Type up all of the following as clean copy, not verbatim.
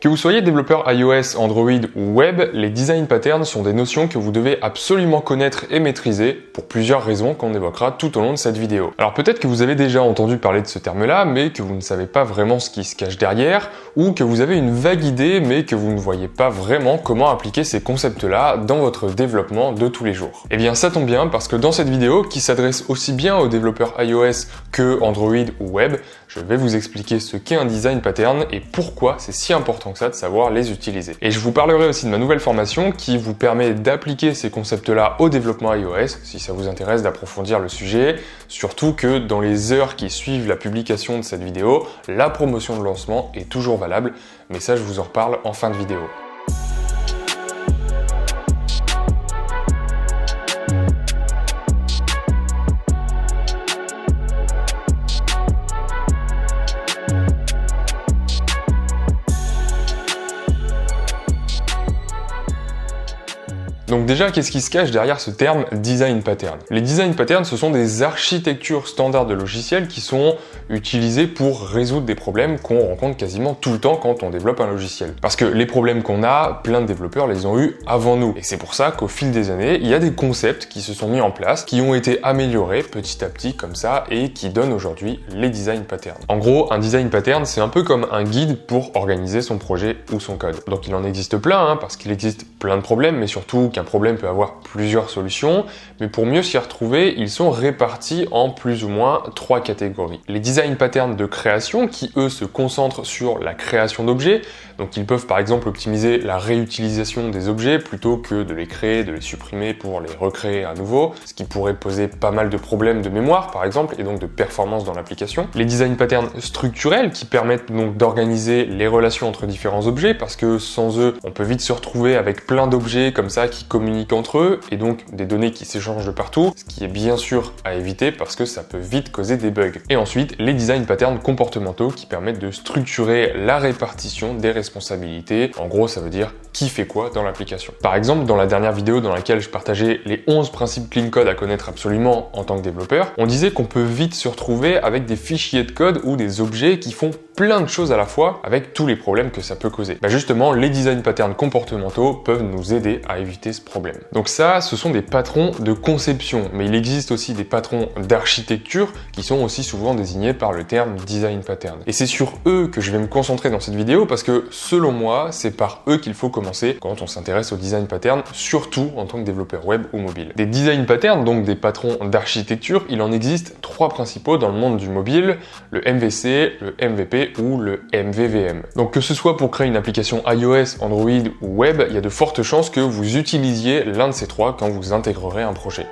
Que vous soyez développeur iOS, Android ou Web, les design patterns sont des notions que vous devez absolument connaître et maîtriser pour plusieurs raisons qu'on évoquera tout au long de cette vidéo. Alors peut-être que vous avez déjà entendu parler de ce terme-là, mais que vous ne savez pas vraiment ce qui se cache derrière, ou que vous avez une vague idée, mais que vous ne voyez pas vraiment comment appliquer ces concepts-là dans votre développement de tous les jours. Eh bien ça tombe bien, parce que dans cette vidéo, qui s'adresse aussi bien aux développeurs iOS que Android ou Web, je vais vous expliquer ce qu'est un design pattern et pourquoi c'est si important que ça de savoir les utiliser. Et je vous parlerai aussi de ma nouvelle formation qui vous permet d'appliquer ces concepts-là au développement iOS, si ça vous intéresse d'approfondir le sujet, surtout que dans les heures qui suivent la publication de cette vidéo, la promotion de lancement est toujours valable, mais ça je vous en reparle en fin de vidéo. Donc déjà, qu'est-ce qui se cache derrière ce terme design pattern? Les design patterns, ce sont des architectures standards de logiciels qui sont utilisées pour résoudre des problèmes qu'on rencontre quasiment tout le temps quand on développe un logiciel. Parce que les problèmes qu'on a, plein de développeurs les ont eus avant nous. Et c'est pour ça qu'au fil des années, il y a des concepts qui se sont mis en place, qui ont été améliorés petit à petit comme ça et qui donnent aujourd'hui les design patterns. En gros, un design pattern, c'est un peu comme un guide pour organiser son projet ou son code. Donc il en existe plein, parce qu'il existe plein de problèmes, mais surtout un problème peut avoir plusieurs solutions, mais pour mieux s'y retrouver, ils sont répartis en plus ou moins 3 catégories. Les design patterns de création qui, eux, se concentrent sur la création d'objets, donc ils peuvent par exemple optimiser la réutilisation des objets plutôt que de les créer, de les supprimer pour les recréer à nouveau, ce qui pourrait poser pas mal de problèmes de mémoire par exemple, et donc de performance dans l'application. Les design patterns structurels qui permettent donc d'organiser les relations entre différents objets, parce que sans eux, on peut vite se retrouver avec plein d'objets comme ça qui communiquent entre eux et donc des données qui s'échangent de partout, ce qui est bien sûr à éviter parce que ça peut vite causer des bugs. Et ensuite, les design patterns comportementaux qui permettent de structurer la répartition des responsabilités. En gros, ça veut dire qui fait quoi dans l'application. Par exemple, dans la dernière vidéo dans laquelle je partageais les 11 principes clean code à connaître absolument en tant que développeur, on disait qu'on peut vite se retrouver avec des fichiers de code ou des objets qui font plein de choses à la fois avec tous les problèmes que ça peut causer. Justement, les design patterns comportementaux peuvent nous aider à éviter ce problème. Donc ça, ce sont des patrons de conception, mais il existe aussi des patrons d'architecture qui sont aussi souvent désignés par le terme design pattern. Et c'est sur eux que je vais me concentrer dans cette vidéo parce que selon moi, c'est par eux qu'il faut commencer quand on s'intéresse au design pattern, surtout en tant que développeur web ou mobile. Des design patterns, donc des patrons d'architecture, il en existe 3 principaux dans le monde du mobile, le MVC, le MVP ou le MVVM. Donc que ce soit pour créer une application iOS, Android ou web, il y a de fortes chances que vous utilisiez l'un de ces 3 quand vous intégrerez un projet.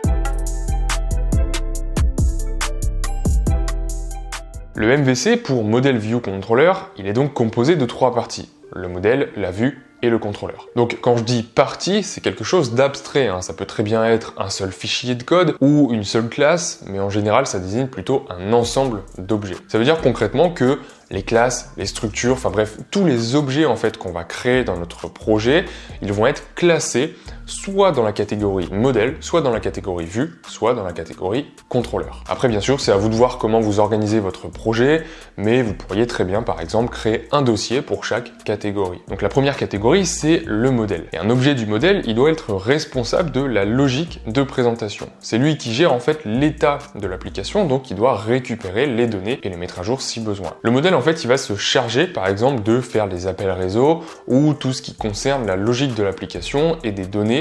Le MVC pour Model View Controller, il est donc composé de 3 parties. Le modèle, la vue et le contrôleur. Donc quand je dis partie, c'est quelque chose d'abstrait, ça peut très bien être un seul fichier de code ou une seule classe, mais en général ça désigne plutôt un ensemble d'objets. Ça veut dire concrètement que les classes, les structures, enfin bref, tous les objets en fait qu'on va créer dans notre projet, ils vont être classés soit dans la catégorie modèle, soit dans la catégorie vue, soit dans la catégorie contrôleur. Après bien sûr, c'est à vous de voir comment vous organisez votre projet, mais vous pourriez très bien par exemple créer un dossier pour chaque catégorie. Donc la première catégorie, c'est le modèle. Et un objet du modèle, il doit être responsable de la logique de présentation. C'est lui qui gère en fait l'état de l'application, donc il doit récupérer les données et les mettre à jour si besoin. Le modèle en fait, il va se charger par exemple de faire les appels réseau ou tout ce qui concerne la logique de l'application et des données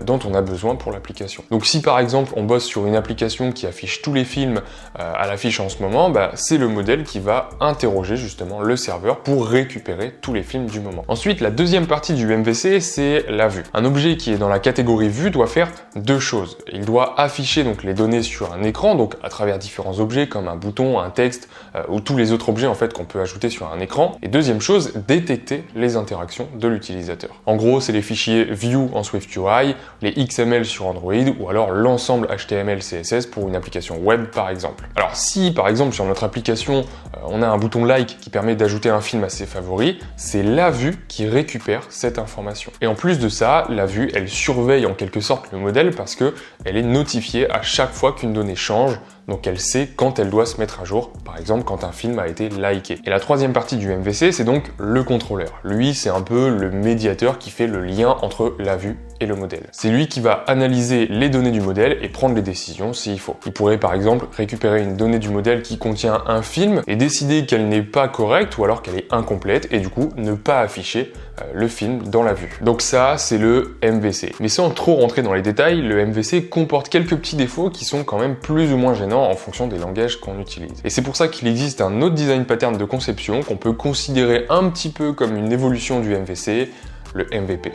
dont on a besoin pour l'application. Donc si par exemple on bosse sur une application qui affiche tous les films à l'affiche en ce moment, c'est le modèle qui va interroger justement le serveur pour récupérer tous les films du moment. Ensuite, la deuxième partie du MVC, c'est la vue. Un objet qui est dans la catégorie vue doit faire 2 choses. Il doit afficher donc les données sur un écran, donc à travers différents objets comme un bouton, un texte ou tous les autres objets en fait qu'on peut ajouter sur un écran. Et deuxième chose, détecter les interactions de l'utilisateur. En gros, c'est les fichiers view en SwiftUI, les XML sur Android ou alors l'ensemble HTML, CSS pour une application web par exemple. Alors si par exemple sur notre application on a un bouton like qui permet d'ajouter un film à ses favoris, c'est la vue qui récupère cette information. Et en plus de ça, la vue elle surveille en quelque sorte le modèle parce que elle est notifiée à chaque fois qu'une donnée change donc elle sait quand elle doit se mettre à jour, par exemple quand un film a été liké. Et la troisième partie du MVC, c'est donc le contrôleur. Lui, c'est un peu le médiateur qui fait le lien entre la vue et le modèle. C'est lui qui va analyser les données du modèle et prendre les décisions s'il faut. Il pourrait par exemple récupérer une donnée du modèle qui contient un film et décider qu'elle n'est pas correcte ou alors qu'elle est incomplète et du coup ne pas afficher le film dans la vue. Donc ça, c'est le MVC. Mais sans trop rentrer dans les détails, le MVC comporte quelques petits défauts qui sont quand même plus ou moins gênants en fonction des langages qu'on utilise. Et c'est pour ça qu'il existe un autre design pattern de conception qu'on peut considérer un petit peu comme une évolution du MVC, le MVP.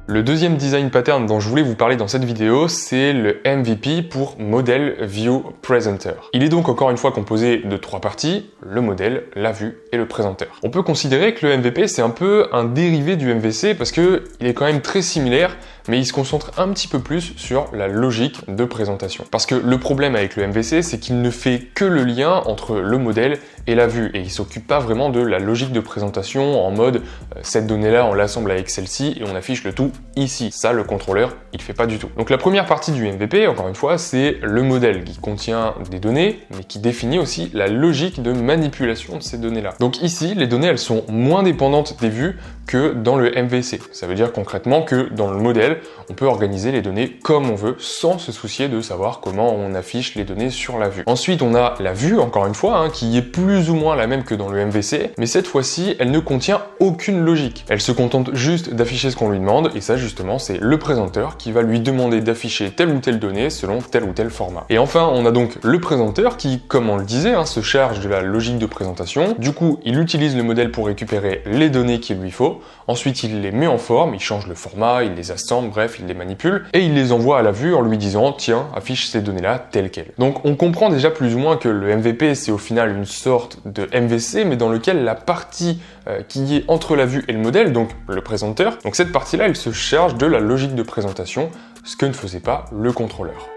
Le deuxième design pattern dont je voulais vous parler dans cette vidéo, c'est le MVP pour Model View Presenter. Il est donc encore une fois composé de trois parties, le modèle, la vue et le présenteur. On peut considérer que le MVP c'est un peu un dérivé du MVC parce que il est quand même très similaire, mais il se concentre un petit peu plus sur la logique de présentation. Parce que le problème avec le MVC, c'est qu'il ne fait que le lien entre le modèle et la vue, et il s'occupe pas vraiment de la logique de présentation en mode cette donnée-là, on l'assemble avec celle-ci et on affiche le tout ici. Ça, le contrôleur, il fait pas du tout. Donc la première partie du MVP, encore une fois, c'est le modèle qui contient des données, mais qui définit aussi la logique de manipulation de ces données-là. Donc ici, les données, elles sont moins dépendantes des vues que dans le MVC. Ça veut dire concrètement que dans le modèle, on peut organiser les données comme on veut, sans se soucier de savoir comment on affiche les données sur la vue. Ensuite, on a la vue, encore une fois, qui est plus ou moins la même que dans le MVC, mais cette fois-ci, elle ne contient aucune logique. Elle se contente juste d'afficher ce qu'on lui demande, et ça, justement, c'est le présenteur qui va lui demander d'afficher telle ou telle donnée selon tel ou tel format. Et enfin, on a donc le présenteur qui, comme on le disait, se charge de la logique de présentation. Du coup, il utilise le modèle pour récupérer les données qu'il lui faut. Ensuite, il les met en forme, il change le format, il les assemble, bref, il les manipule, et il les envoie à la vue en lui disant « Tiens, affiche ces données-là telles quelles ». Donc on comprend déjà plus ou moins que le MVP, c'est au final une sorte de MVC, mais dans lequel la partie qui est entre la vue et le modèle, donc le présenteur, donc cette partie-là, elle se charge de la logique de présentation, ce que ne faisait pas le contrôleur.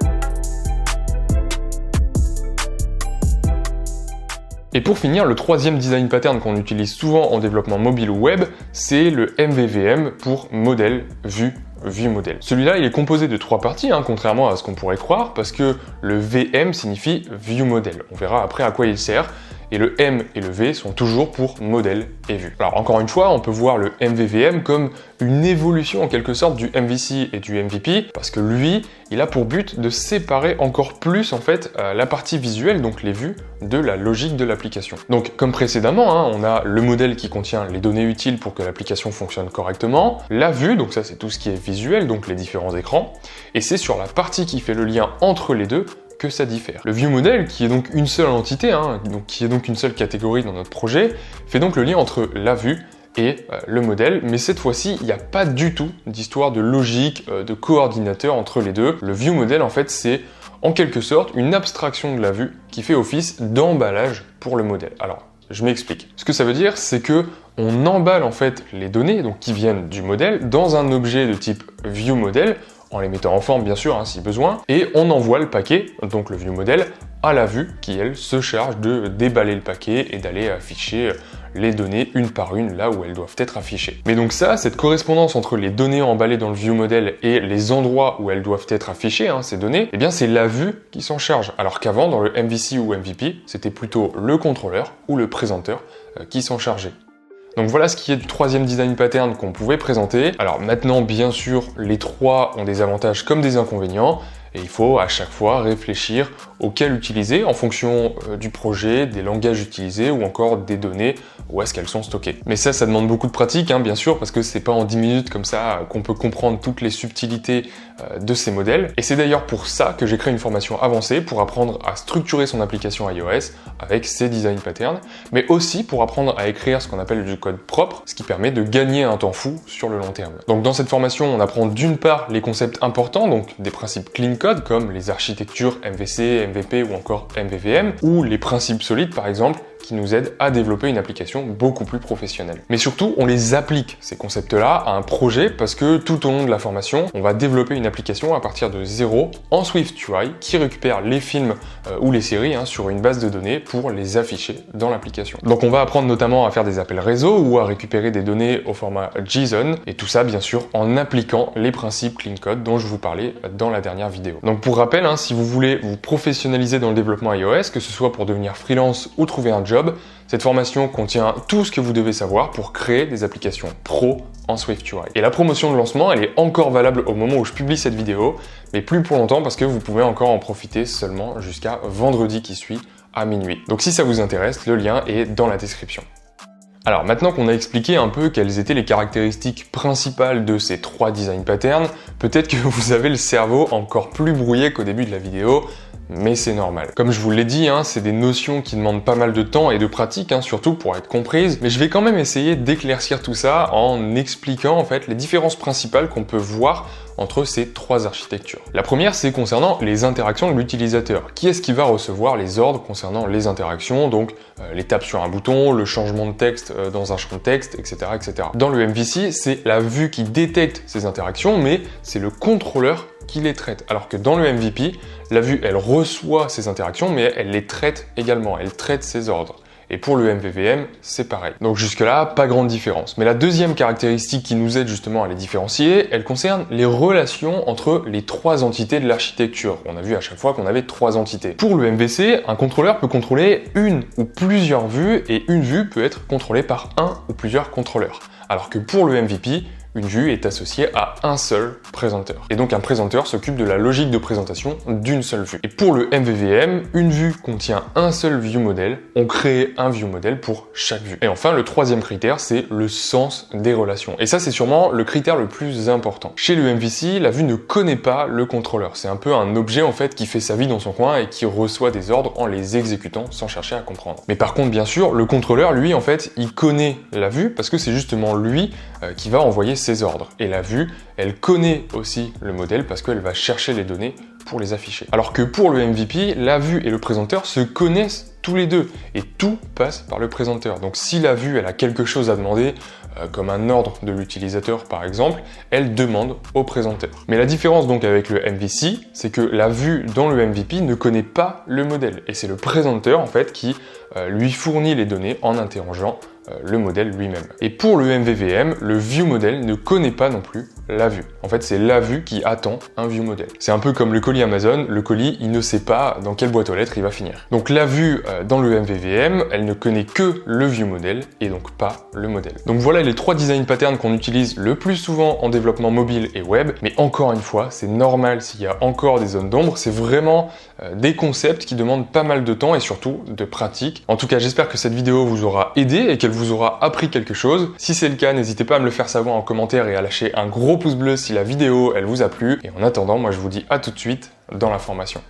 Et pour finir, le troisième design pattern qu'on utilise souvent en développement mobile ou web, c'est le MVVM pour modèle, vue, vue modèle. Celui-là, il est composé de trois parties, contrairement à ce qu'on pourrait croire, parce que le VM signifie view model. On verra après à quoi il sert. Et le M et le V sont toujours pour modèle et vue. Alors encore une fois, on peut voir le MVVM comme une évolution en quelque sorte du MVC et du MVP, parce que lui, il a pour but de séparer encore plus en fait la partie visuelle, donc les vues, de la logique de l'application. Donc comme précédemment, on a le modèle qui contient les données utiles pour que l'application fonctionne correctement, la vue, donc ça c'est tout ce qui est visuel, donc les différents écrans, et c'est sur la partie qui fait le lien entre les deux que ça diffère. Le view model, qui est donc une seule entité, donc qui est donc une seule catégorie dans notre projet, fait donc le lien entre la vue et le modèle, mais cette fois-ci, il n'y a pas du tout d'histoire de logique, de coordinateur entre les deux. Le view model, en fait, c'est en quelque sorte une abstraction de la vue qui fait office d'emballage pour le modèle. Alors, je m'explique. Ce que ça veut dire, c'est que on emballe en fait les données, donc qui viennent du modèle, dans un objet de type view model, en les mettant en forme bien sûr si besoin, et on envoie le paquet, donc le view model, à la vue qui elle se charge de déballer le paquet et d'aller afficher les données une par une là où elles doivent être affichées. Mais donc ça, cette correspondance entre les données emballées dans le view model et les endroits où elles doivent être affichées, ces données, eh bien c'est la vue qui s'en charge, alors qu'avant dans le MVC ou MVP, c'était plutôt le contrôleur ou le présenteur qui s'en chargeait. Donc voilà ce qui est du troisième design pattern qu'on pouvait présenter. Alors maintenant, bien sûr, les trois ont des avantages comme des inconvénients, et il faut à chaque fois réfléchir auquel utiliser en fonction du projet, des langages utilisés ou encore des données où est-ce qu'elles sont stockées. Mais ça demande beaucoup de pratique, bien sûr, parce que c'est pas en 10 minutes comme ça qu'on peut comprendre toutes les subtilités de ces modèles. Et c'est d'ailleurs pour ça que j'ai créé une formation avancée pour apprendre à structurer son application iOS avec ces design patterns, mais aussi pour apprendre à écrire ce qu'on appelle du code propre, ce qui permet de gagner un temps fou sur le long terme. Donc dans cette formation, on apprend d'une part les concepts importants, donc des principes clean code comme les architectures MVC, MVP ou encore MVVM, ou les principes solides par exemple, qui nous aident à développer une application beaucoup plus professionnelle. Mais surtout, on les applique, ces concepts-là, à un projet parce que tout au long de la formation, on va développer une application à partir de zéro en SwiftUI qui récupère les films ou les séries sur une base de données pour les afficher dans l'application. Donc on va apprendre notamment à faire des appels réseau ou à récupérer des données au format JSON et tout ça bien sûr en appliquant les principes Clean Code dont je vous parlais dans la dernière vidéo. Donc pour rappel, si vous voulez vous professionnaliser dans le développement iOS, que ce soit pour devenir freelance ou trouver un job, cette formation contient tout ce que vous devez savoir pour créer des applications pro en SwiftUI. Et la promotion de lancement, elle est encore valable au moment où je publie cette vidéo, mais plus pour longtemps parce que vous pouvez encore en profiter seulement jusqu'à vendredi qui suit à minuit. Donc si ça vous intéresse, le lien est dans la description. Alors maintenant qu'on a expliqué un peu quelles étaient les caractéristiques principales de ces 3 design patterns, peut-être que vous avez le cerveau encore plus brouillé qu'au début de la vidéo, mais c'est normal. Comme je vous l'ai dit, c'est des notions qui demandent pas mal de temps et de pratique, surtout pour être comprises, mais je vais quand même essayer d'éclaircir tout ça en expliquant en fait les différences principales qu'on peut voir entre ces 3 architectures. La première, c'est concernant les interactions de l'utilisateur. Qui est-ce qui va recevoir les ordres concernant les interactions, donc l'étape sur un bouton, le changement de texte dans un champ de texte, etc., etc. Dans le MVC, c'est la vue qui détecte ces interactions, mais c'est le contrôleur qui les traite. Alors que dans le MVP, la vue, elle reçoit ces interactions, mais elle les traite également, elle traite ces ordres. Et pour le MVVM, c'est pareil. Donc jusque-là, pas grande différence. Mais la deuxième caractéristique qui nous aide justement à les différencier, elle concerne les relations entre les 3 entités de l'architecture. On a vu à chaque fois qu'on avait 3 entités. Pour le MVC, un contrôleur peut contrôler une ou plusieurs vues, et une vue peut être contrôlée par un ou plusieurs contrôleurs. Alors que pour le MVP, une vue est associée à un seul présenteur. Et donc un présenteur s'occupe de la logique de présentation d'une seule vue. Et pour le MVVM, une vue contient un seul viewModel. On crée un viewModel pour chaque vue. Et enfin, le troisième critère, c'est le sens des relations. Et ça, c'est sûrement le critère le plus important. Chez le MVC, la vue ne connaît pas le contrôleur. C'est un peu un objet en fait qui fait sa vie dans son coin et qui reçoit des ordres en les exécutant sans chercher à comprendre. Mais par contre, bien sûr, le contrôleur, lui, en fait, il connaît la vue parce que c'est justement lui qui va envoyer ses ordres. Et la vue, elle connaît aussi le modèle parce qu'elle va chercher les données pour les afficher. Alors que pour le MVP, la vue et le présenteur se connaissent tous les deux et tout passe par le présenteur. Donc si la vue, elle a quelque chose à demander, comme un ordre de l'utilisateur par exemple, elle demande au présenteur. Mais la différence donc avec le MVC, c'est que la vue dans le MVP ne connaît pas le modèle et c'est le présenteur en fait qui lui fournit les données en interrogeant le modèle lui-même. Et pour le MVVM, le viewModel ne connaît pas non plus la vue. En fait, c'est la vue qui attend un viewModel. C'est un peu comme le colis Amazon, le colis, il ne sait pas dans quelle boîte aux lettres il va finir. Donc la vue dans le MVVM, elle ne connaît que le viewModel et donc pas le modèle. Donc voilà les 3 design patterns qu'on utilise le plus souvent en développement mobile et web, mais encore une fois, c'est normal s'il y a encore des zones d'ombre, c'est vraiment des concepts qui demandent pas mal de temps et surtout de pratique. En tout cas, j'espère que cette vidéo vous aura aidé et qu'elle vous aura appris quelque chose. Si c'est le cas, n'hésitez pas à me le faire savoir en commentaire et à lâcher un gros pouce bleu si la vidéo elle vous a plu. Et en attendant, moi je vous dis à tout de suite dans la formation.